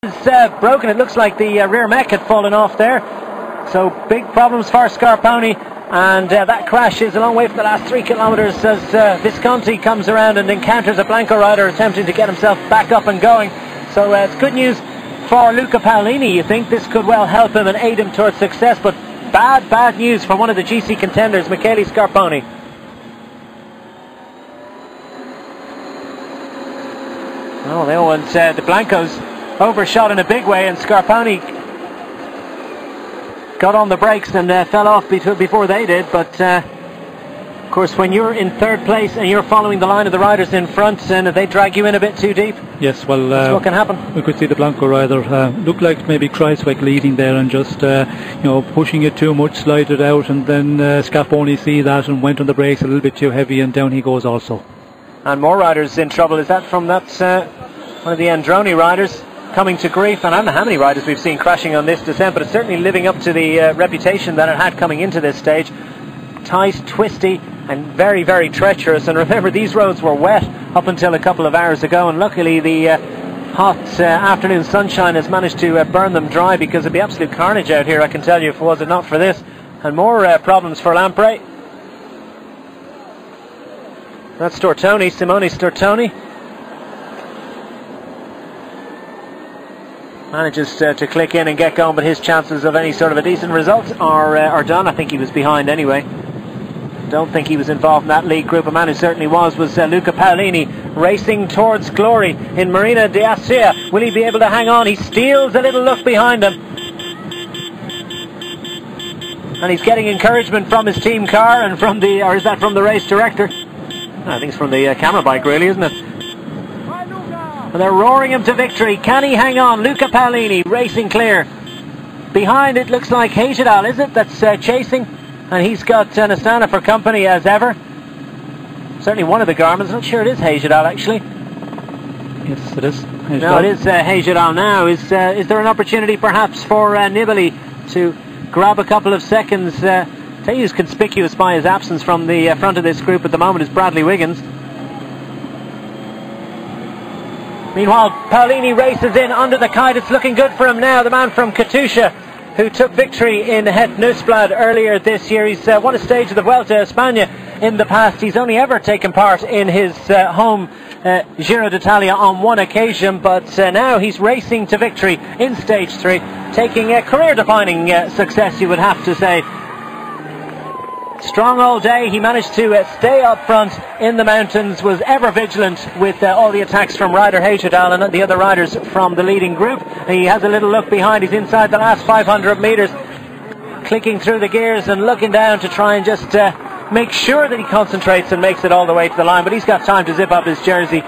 It's broken. It looks like the rear mech had fallen off there. So big problems for Scarponi, and that crash is a long way for the last 3 kilometres as Visconti comes around and encounters a Blanco rider attempting to get himself back up and going. So it's good news for Luca Paolini. You think this could well help him and aid him towards success, but bad news for one of the GC contenders, Michele Scarponi. Oh, they all went, the Blancos overshot in a big way, and Scarponi got on the brakes and fell off before they did. But of course, when you're in third place and you're following the line of the riders in front, and they drag you in a bit too deep, yes, well, that's what can happen. We could see the Blanco rider look like maybe Kreisweg leading there and just pushing it too much, slide it out, and then Scarponi see that and went on the brakes a little bit too heavy, and down he goes also. And more riders in trouble. Is that from that one of the Androni riders coming to grief? And I don't know how many riders we've seen crashing on this descent, but it's certainly living up to the reputation that it had coming into this stage. Tight, twisty, and very treacherous. And remember, these roads were wet up until a couple of hours ago, and luckily the hot afternoon sunshine has managed to burn them dry, because it'd be absolute carnage out here, I can tell you, if it was not for this. And more problems for Lampre. That's Stortoni, Simone Stortoni. Manages to click in and get going, but his chances of any sort of a decent result are done. I think he was behind anyway. Don't think he was involved in that lead group. A man who certainly was Luca Paolini, racing towards glory in Marina di Assia. Will he be able to hang on? He steals a little look behind him, and he's getting encouragement from his team car and from the, or is that from the race director? I think it's from the camera bike, really, isn't it? And they're roaring him to victory. Can he hang on? Luca Paolini racing clear. Behind it looks like Hejidal, is it, that's chasing? And he's got Nastana for company as ever. Certainly one of the Garmins. Not sure it is Hejidal, actually. Yes, it is Hejidal. No, it is Hejidal now. Is there an opportunity perhaps for Nibali to grab a couple of seconds? He is conspicuous by his absence from the front of this group at the moment is Bradley Wiggins. Meanwhile, Paolini races in under the kite. It's looking good for him now. The man from Katusha, who took victory in Het Nieuwsblad earlier this year. He's won a stage of the Vuelta a España in the past. He's only ever taken part in his home GIRO D Italia on one occasion, but now he's racing to victory in stage 3, taking a career-defining success, you would have to say. Strong all day. He managed to stay up front in the mountains, was ever vigilant with all the attacks from rider Hejidal and the other riders from the leading group. He has a little look behind. He's inside the last 500 metres, clicking through the gears and looking down to try and just make sure that he concentrates and makes it all the way to the line. But he's got time to zip up his jersey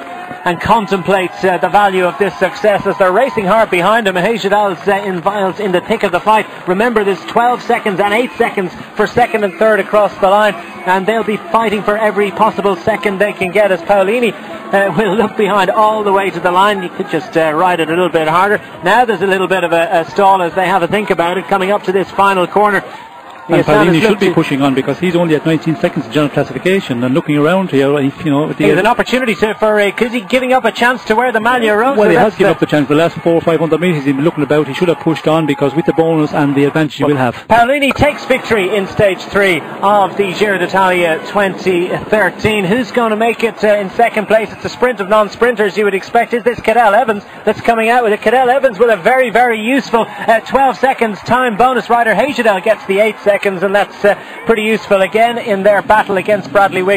and contemplates the value of this success as they're racing hard behind him. Hejidal's in the thick of the fight. Remember, there's 12 seconds and 8 seconds for second and third across the line, and they'll be fighting for every possible second they can get, as Paolini will look behind all the way to the line. You could just ride it a little bit harder. Now there's a little bit of a stall as they have a think about it, coming up to this final corner. And Paolini should be pushing on, because he's only at 19 seconds in general classification, and looking around here, he has an opportunity is he giving up a chance to wear the Maglia Rosa? Well, he has given up the chance. The last 400 or 500 metres he's been looking about. He should have pushed on, because with the bonus and the advantage he will have. Paolini takes victory in stage 3 of the Giro d'Italia 2013. Who's going to make it in second place? It's a sprint of non-sprinters, you would expect. Is this Cadel Evans that's coming out with it? Cadel Evans with a very useful 12 seconds time bonus. Rider Hejidal gets the 8 seconds, and that's pretty useful again in their battle against Bradley Wiggins.